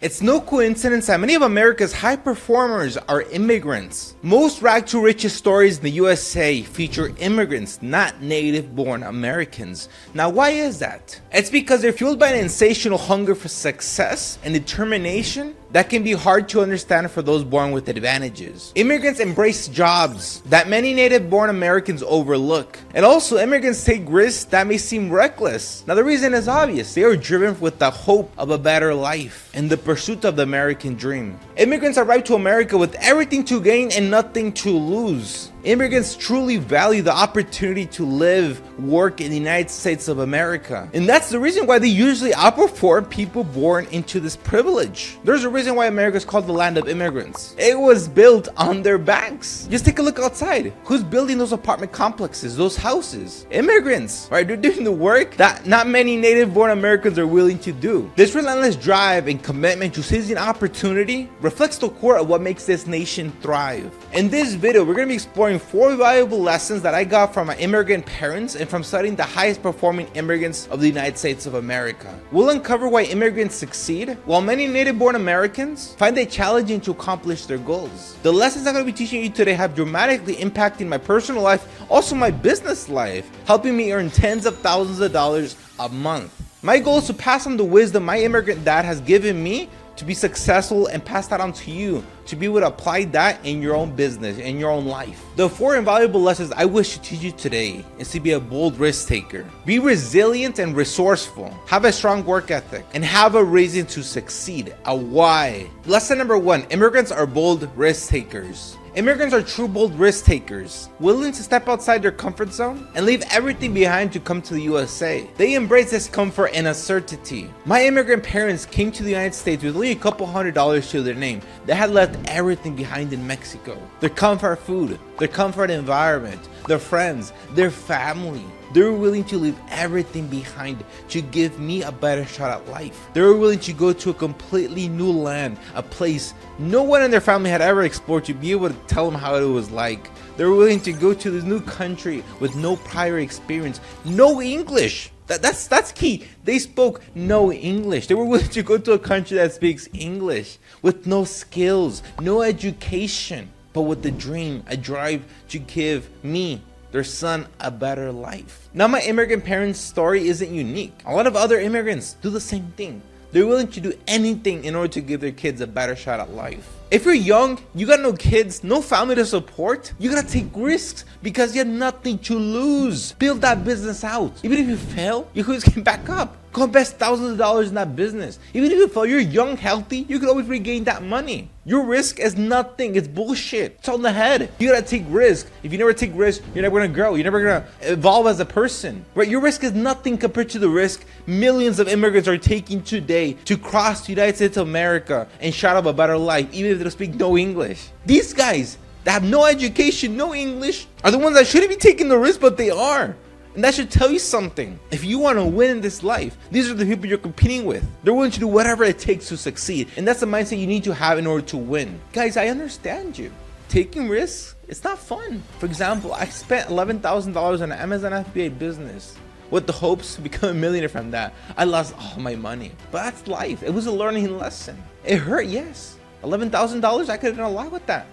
It's no coincidence that many of America's high performers are immigrants. Most rag to riches stories in the USA feature immigrants, not native-born Americans. Now, why is that? It's because they're fueled by an insatiable hunger for success and determination that can be hard to understand for those born with advantages. Immigrants embrace jobs that many native-born Americans overlook. And also, immigrants take risks that may seem reckless. Now, the reason is obvious. They are driven with the hope of a better life and the pursuit of the American dream. Immigrants arrive to America with everything to gain and nothing to lose. Immigrants truly value the opportunity to live, work in the United States of America. And that's the reason why they usually outperform people born into this privilege. There's a reason why America is called the land of immigrants. It was built on their backs. Just take a look outside. Who's building those apartment complexes, those houses? Immigrants, right? They're doing the work that not many native-born Americans are willing to do. This relentless drive and commitment to seizing opportunity reflects the core of what makes this nation thrive. In this video, we're going to be exploring 4 valuable lessons that I got from my immigrant parents and from studying the highest performing immigrants of the United States of America. We'll uncover why immigrants succeed, while many native-born Americans find it challenging to accomplish their goals. The lessons I'm going to be teaching you today have dramatically impacted my personal life, also my business life, helping me earn tens of thousands of dollars a month. My goal is to pass on the wisdom my immigrant dad has given me to be successful and pass that on to you, to be able to apply that in your own business, in your own life. The 4 invaluable lessons I wish to teach you today is to be a bold risk taker. Be resilient and resourceful. Have a strong work ethic and have a reason to succeed, a why. Lesson number 1, immigrants are bold risk takers. Immigrants are true bold risk takers, willing to step outside their comfort zone and leave everything behind to come to the USA. They embrace discomfort and uncertainty. My immigrant parents came to the United States with only a couple $100s to their name. They had left everything behind in Mexico. Their comfort food, their comfort environment, their friends, their family. They were willing to leave everything behind to give me a better shot at life. They were willing to go to a completely new land, a place no one in their family had ever explored, to be able to tell them how it was like. They were willing to go to this new country with no prior experience, no English. That's key. They spoke no English. They were willing to go to a country that speaks English with no skills, no education, but with the dream, a drive to give me, their son, a better life. Now, my immigrant parents' story isn't unique. A lot of other immigrants do the same thing. They're willing to do anything in order to give their kids a better shot at life. If you're young, you got no kids, no family to support, you gotta take risks because you have nothing to lose. Build that business out. Even if you fail, you can always get back up. Go invest thousands of dollars in that business. Even if you fail, you're young, healthy, you can always regain that money. Your risk is nothing. It's bullshit. It's on the head. You gotta take risk. If you never take risk, you're never gonna grow. You're never gonna evolve as a person, right? Your risk is nothing compared to the risk millions of immigrants are taking today to cross the United States of America and shout out a better life, even if they don't speak no English. These guys that have no education, no English, are the ones that shouldn't be taking the risk, but they are. And that should tell you something. If you want to win in this life, these are the people you're competing with. They're willing to do whatever it takes to succeed. And that's the mindset you need to have in order to win. Guys, I understand you. Taking risks, it's not fun. For example, I spent $11,000 on an Amazon FBA business with the hopes to become a millionaire from that. I lost all my money. But that's life. It was a learning lesson. It hurt, yes. $11,000, I could have done a lot with that.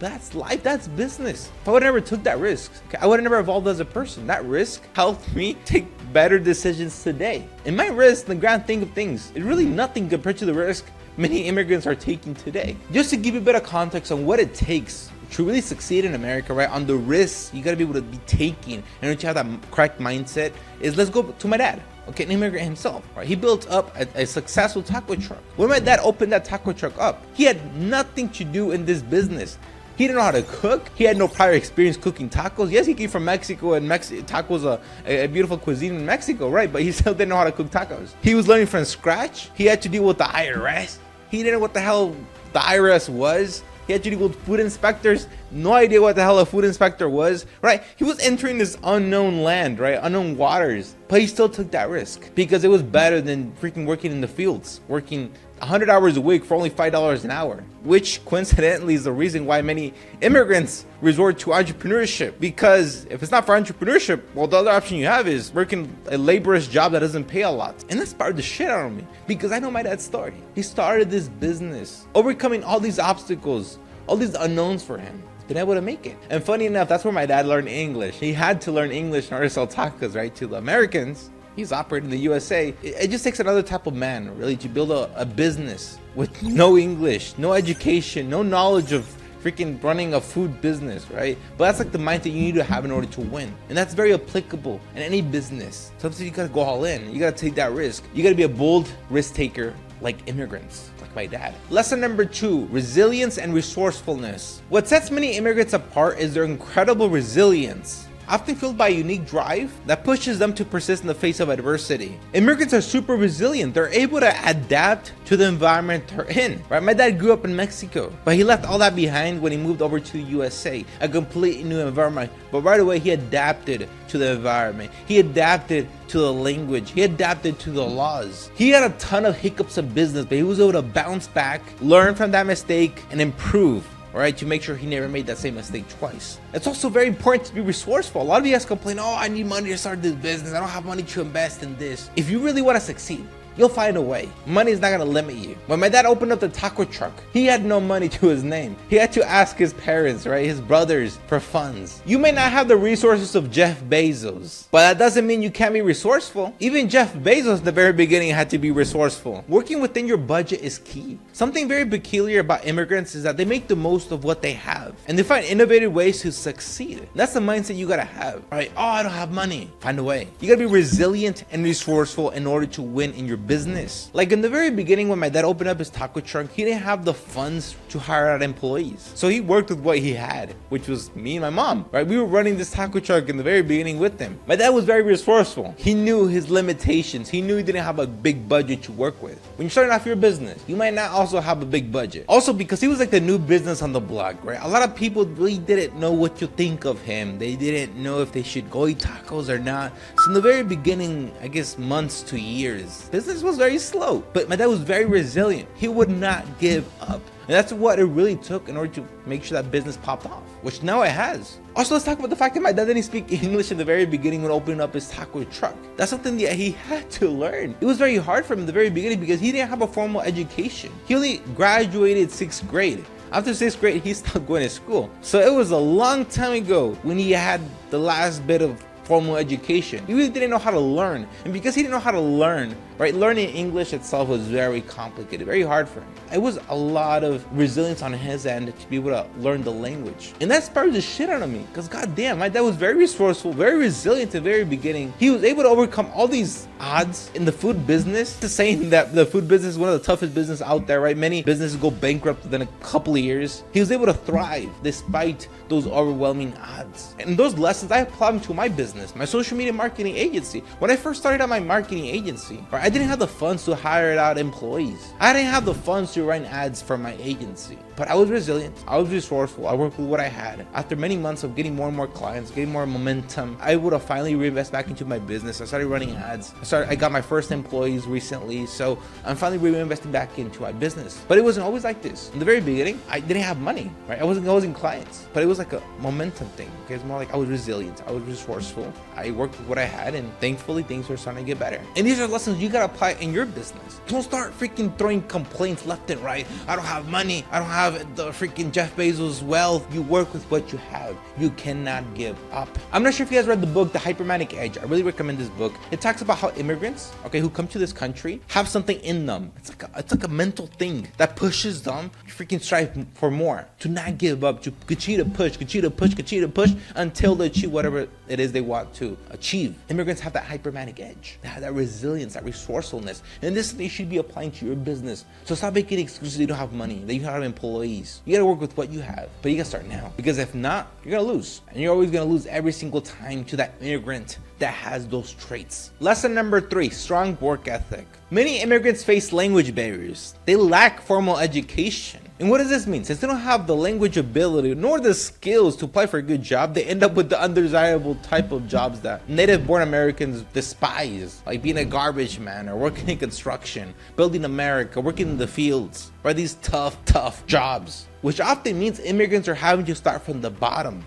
That's life, that's business. If I would have never took that risk, I would have never evolved as a person. That risk helped me take better decisions today. And my risk, in the grand thing of things, is really nothing compared to the risk many immigrants are taking today. Just to give you a bit of context on what it takes to really succeed in America, right? On the risks you gotta be able to be taking in order to have that correct mindset, is let's go to my dad. Okay, an immigrant himself, right? He built up a successful taco truck. When my dad opened that taco truck up, he had nothing to do in this business. He didn't know how to cook. He had no prior experience cooking tacos. Yes, he came from Mexico, and tacos a beautiful cuisine in Mexico, right? But he still didn't know how to cook tacos. He was learning from scratch. He had to deal with the IRS. He didn't know what the hell the IRS was. He had to deal with food inspectors. No idea what the hell a food inspector was, right? He was entering this unknown land, right? Unknown waters. But he still took that risk because it was better than freaking working in the fields, working 100 hours a week for only $5 an hour, which coincidentally is the reason why many immigrants resort to entrepreneurship. Because if it's not for entrepreneurship, well, the other option you have is working a laborious job that doesn't pay a lot. And that sparked the shit out of me, because I know my dad's story. He started this business, overcoming all these obstacles, all these unknowns for him, been able to make it. And funny enough, that's where my dad learned English. He had to learn English in order to sell tacos, right, to the Americans. He's operating in the USA. It just takes another type of man, really, to build a business with no English, no education, no knowledge of freaking running a food business, right? But that's like the mindset you need to have in order to win. And that's very applicable in any business. Sometimes you gotta go all in. You gotta take that risk. You gotta be a bold risk taker like immigrants, like my dad. Lesson number 2, resilience and resourcefulness. What sets many immigrants apart is their incredible resilience, often fueled by a unique drive that pushes them to persist in the face of adversity. Immigrants are super resilient. They're able to adapt to the environment they're in, right? My dad grew up in Mexico, but he left all that behind when he moved over to the USA, a completely new environment. But right away, he adapted to the environment. He adapted to the language. He adapted to the laws. He had a ton of hiccups in business, but he was able to bounce back, learn from that mistake, and improve. All right, to make sure he never made that same mistake twice. It's also very important to be resourceful. A lot of you guys complain, oh, I need money to start this business. I don't have money to invest in this. If you really want to succeed, you'll find a way. Money is not gonna limit you. When my dad opened up the taco truck, he had no money to his name. He had to ask his parents, right, his brothers, for funds. You may not have the resources of Jeff Bezos, but that doesn't mean you can't be resourceful. Even Jeff Bezos in the very beginning had to be resourceful. Working within your budget is key. Something very peculiar about immigrants is that they make the most of what they have, and they find innovative ways to succeed. That's the mindset you gotta have, right? Oh, I don't have money. Find a way. You gotta be resilient and resourceful in order to win in your business. Like in the very beginning, when my dad opened up his taco truck, he didn't have the funds to hire out employees. So he worked with what he had, which was me and my mom, right? We were running this taco truck in the very beginning with him. My dad was very resourceful. He knew his limitations. He knew he didn't have a big budget to work with. When you're starting off your business, you might not also have a big budget. Also because he was like the new business on the block, right? A lot of people really didn't know what to think of him. They didn't know if they should go eat tacos or not. So in the very beginning, I guess months to years, business was very slow, but my dad was very resilient. He would not give up. And that's what it really took in order to make sure that business popped off, which now it has. Also, let's talk about the fact that my dad didn't speak English in the very beginning when opening up his taco truck. That's something that he had to learn. It was very hard for him in the very beginning because he didn't have a formal education. He only graduated 6th grade. After 6th grade, he stopped going to school. So it was a long time ago when he had the last bit of formal education. He really didn't know how to learn. And because he didn't know how to learn, right, learning English itself was very complicated, very hard for him. It was a lot of resilience on his end to be able to learn the language. And that spurred the shit out of me, because goddamn, my dad was very resourceful, very resilient in the very beginning. He was able to overcome all these odds in the food business. Just saying that the food business is one of the toughest business out there, right? Many businesses go bankrupt within a couple of years. He was able to thrive despite those overwhelming odds. And those lessons I applied them to my business, my social media marketing agency. When I first started out my marketing agency, right, I didn't have the funds to hire out employees. I didn't have the funds to run ads for my agency. But I was resilient. I was resourceful. I worked with what I had. After many months of getting more and more clients, getting more momentum, I would have finally reinvest back into my business. I started running ads. I got my first employees recently, so I'm finally reinvesting back into my business. But it wasn't always like this. In the very beginning, I didn't have money, right? I wasn't clients, but it was like a momentum thing. Okay, it's more like I was resilient. I was resourceful. I worked with what I had, and thankfully things are starting to get better. And these are lessons you gotta apply in your business. Don't start freaking throwing complaints left and right. I don't have money. I don't have the freaking Jeff Bezos wealth. You work with what you have. You cannot give up. I'm not sure if you guys read the book, The Hypermanic Edge. I really recommend this book. It talks about how immigrants, okay, who come to this country have something in them. It's like a mental thing that pushes them to freaking strive for more, to not give up, to continue to push until they achieve whatever it is they want to achieve. Immigrants have that hypermanic edge. They have that resilience, that resourcefulness. And this they should be applying to your business. So stop making excuses that you don't have money, that you don't have employees. You gotta work with what you have, but you gotta start now. Because if not, you're gonna lose. And you're always gonna lose every single time to that immigrant that has those traits. Lesson number 3, strong work ethic. Many immigrants face language barriers. They lack formal education. And what does this mean? Since they don't have the language ability nor the skills to apply for a good job, they end up with the undesirable type of jobs that native born Americans despise, like being a garbage man or working in construction, building America, working in the fields, right? These tough jobs, which often means immigrants are having to start from the bottom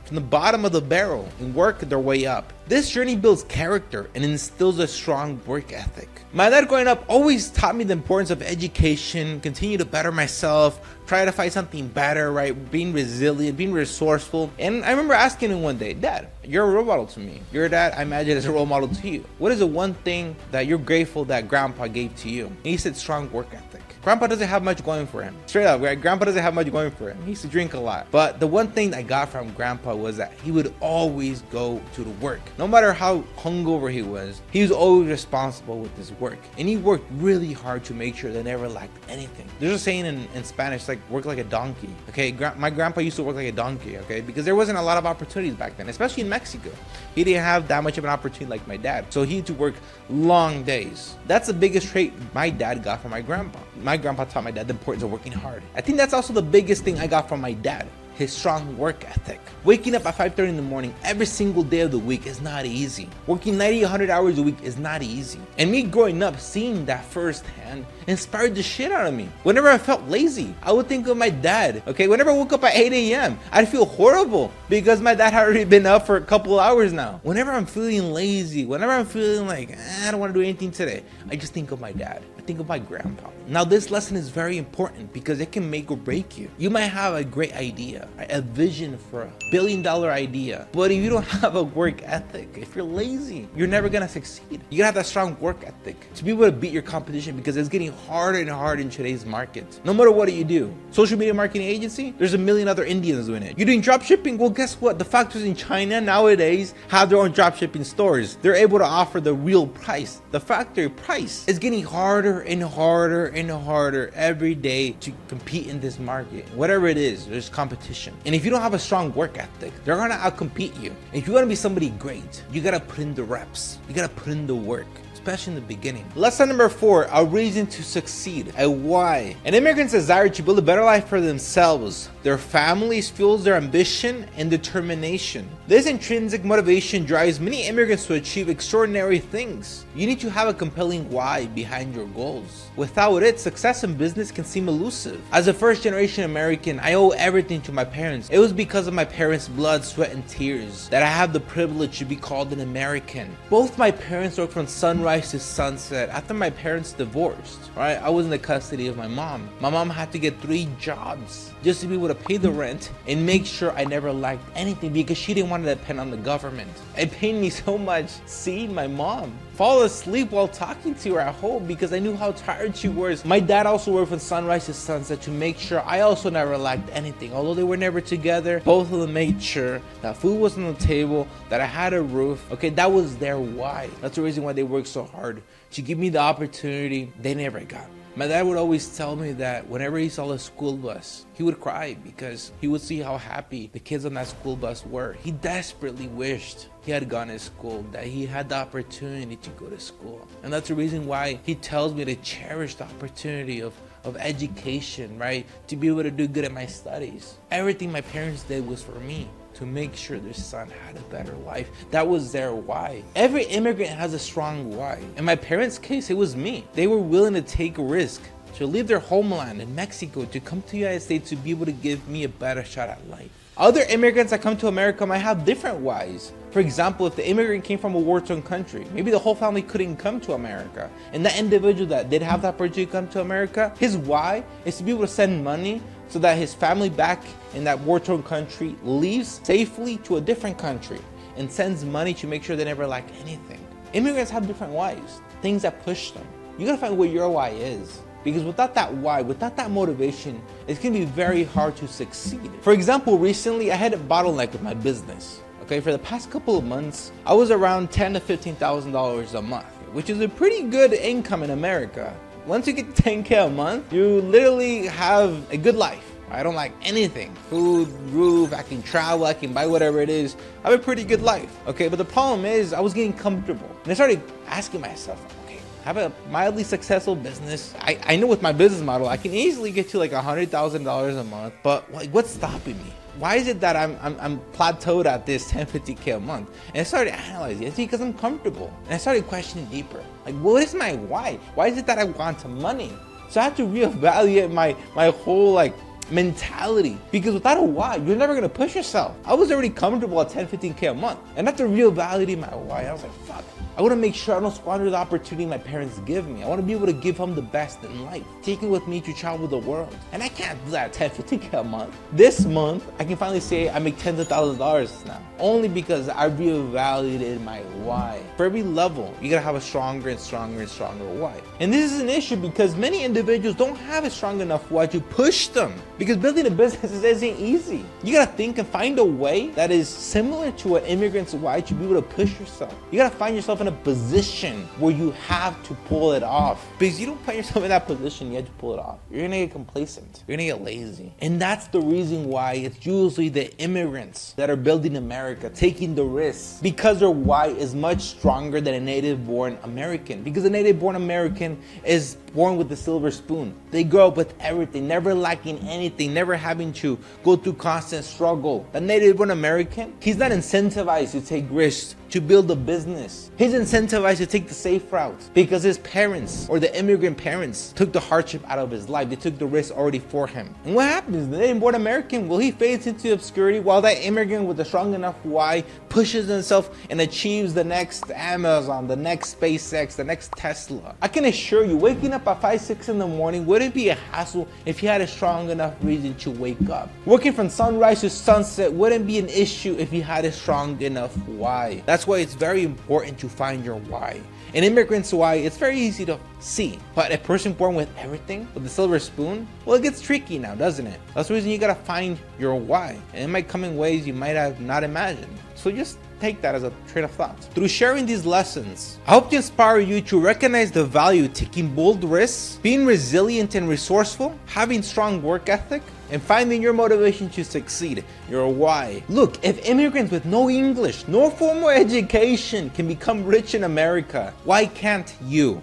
of the barrel and work their way up. This journey builds character and instills a strong work ethic. My dad growing up always taught me the importance of education, continue to better myself, try to find something better, right? Being resilient, being resourceful. And I remember asking him one day, Dad, you're a role model to me. Your dad, I imagine, is a role model to you. What is the one thing that you're grateful that Grandpa gave to you? And he said, strong work ethic. Grandpa doesn't have much going for him. Straight up, right? Grandpa doesn't have much going for him. He used to drink a lot. But the one thing I got from Grandpa was that he would always go to the work. No matter how hungover he was always responsible with his work. And he worked really hard to make sure they never lacked anything. There's a saying in Spanish, like work like a donkey. Okay, my grandpa used to work like a donkey, okay? Because there wasn't a lot of opportunities back then, especially in Mexico. He didn't have that much of an opportunity like my dad. So he had to work long days. That's the biggest trait my dad got from my grandpa. My grandpa taught my dad the importance of working hard. I think that's also the biggest thing I got from my dad. His strong work ethic. Waking up at 5:30 in the morning every single day of the week is not easy. Working 90, 100 hours a week is not easy. And me growing up, seeing that firsthand inspired the shit out of me. Whenever I felt lazy, I would think of my dad. Okay, whenever I woke up at 8 a.m., I'd feel horrible because my dad had already been up for a couple hours now. Whenever I'm feeling lazy, whenever I'm feeling like, I don't want to do anything today, I just think of my dad. I think of my grandpa. Now this lesson is very important because it can make or break you. You might have a great idea, a vision for a $1 billion idea, but if you don't have a work ethic, if you're lazy, you're never gonna succeed. You gotta have that strong work ethic to be able to beat your competition because it's getting harder and harder in today's market. No matter what you do, social media marketing agency, there's a million other Indians doing it. You're doing drop shipping? Well, guess what? The factories in China nowadays have their own drop shipping stores. They're able to offer the real price, the factory price. It's getting harder and harder and harder every day to compete in this market. Whatever it is, there's competition. And if you don't have a strong work ethic, they're gonna outcompete you. If you wanna be somebody great, you gotta put in the reps. You gotta put in the work, especially in the beginning. Lesson number 4, a reason to succeed, a why. An immigrant's desire to build a better life for themselves, their families, fuels their ambition and determination. This intrinsic motivation drives many immigrants to achieve extraordinary things. You need to have a compelling why behind your goals. Without it, success in business can seem elusive. As a first-generation American, I owe everything to my parents. It was because of my parents' blood, sweat, and tears that I have the privilege to be called an American. Both my parents worked from sunrise to sunset. After my parents divorced, right, I was in the custody of my mom. My mom had to get 3 jobs just to be able to pay the rent and make sure I never lacked anything because she didn't want to depend on the government. It pained me so much seeing my mom fall asleep while talking to her at home because I knew how tired she was. My dad also worked from sunrise to sunset to make sure I also never lacked anything. Although they were never together, both of them made sure that food was on the table, that I had a roof. Okay, that was their why. That's the reason why they worked so hard to give me the opportunity they never got. My dad would always tell me that whenever he saw the school bus, he would cry because he would see how happy the kids on that school bus were. He desperately wished he had gone to school, that he had the opportunity to go to school. And that's the reason why he tells me to cherish the opportunity of education, right? To be able to do good at my studies. Everything my parents did was for me, to make sure their son had a better life. That was their why. Every immigrant has a strong why. In my parents' case, it was me. They were willing to take a risk, to leave their homeland in Mexico, to come to the United States to be able to give me a better shot at life. Other immigrants that come to America might have different whys. For example, if the immigrant came from a war-torn country, maybe the whole family couldn't come to America. And that individual that did have the opportunity to come to America, his why is to be able to send money so that his family back in that war-torn country leaves safely to a different country and sends money to make sure they never lack anything. Immigrants have different whys, things that push them. You gotta find what your why is. Because without that why, without that motivation, it's gonna be very hard to succeed. For example, recently I had a bottleneck with my business. Okay, for the past couple of months, I was around $10,000 to $15,000 a month, which is a pretty good income in America. Once you get 10K a month, you literally have a good life. I don't like anything. Food, roof, I can travel, I can buy whatever it is. I have a pretty good life. Okay, but the problem is I was getting comfortable. And I started asking myself, okay, have a mildly successful business. I know with my business model, I can easily get to like $100,000 a month, but like, what's stopping me? Why is it that I'm plateaued at this 10, 50K a month? And I started analyzing it. It's because I'm comfortable. And I started questioning deeper. Like, what is my why? Why is it that I want money? So I had to reevaluate my whole like mentality, because without a why, you're never gonna push yourself. I was already comfortable at 10, 15K a month, and after reevaluating my why, I was like, fuck, I want to make sure I don't squander the opportunity my parents give me. I want to be able to give them the best in life, taking with me to travel the world. And I can't do that at 10, 15K a month. This month, I can finally say I make tens of thousands of dollars now, only because I reevaluated my why. For every level, you gotta have a stronger and stronger and stronger why. And this is an issue because many individuals don't have a strong enough why to push them, because building a business isn't easy. You gotta think and find a way that is similar to an immigrant's why to be able to push yourself. You gotta find yourself in a position where you have to pull it off, because you don't put yourself in that position, you have to pull it off. You're gonna get complacent, you're gonna get lazy. And that's the reason why it's usually the immigrants that are building America, taking the risks, because their why is much stronger than a native born American. Because a native born American is born with the silver spoon. They grow up with everything, never lacking anything, never having to go through constant struggle. The native born American, he's not incentivized to take risks, to build a business. He's incentivized to take the safe route because his parents, or the immigrant parents, took the hardship out of his life. They took the risk already for him. And what happens? The native born American, well, he fades into obscurity while that immigrant with a strong enough why pushes himself and achieves the next Amazon, the next SpaceX, the next Tesla. I can assure you, waking up at 5, 6 in the morning wouldn't be a hassle if you had a strong enough reason to wake up. Working from sunrise to sunset wouldn't be an issue if you had a strong enough why. That's why it's very important to find your why. An immigrant's why, it's very easy to see. But a person born with everything, with the silver spoon, well, it gets tricky now, doesn't it? That's the reason you gotta find your why. And it might come in ways you might have not imagined. So just take that as a train of thought. Through sharing these lessons, I hope to inspire you to recognize the value of taking bold risks, being resilient and resourceful, having strong work ethic, and finding your motivation to succeed, your why. Look, if immigrants with no English, no formal education can become rich in America, why can't you?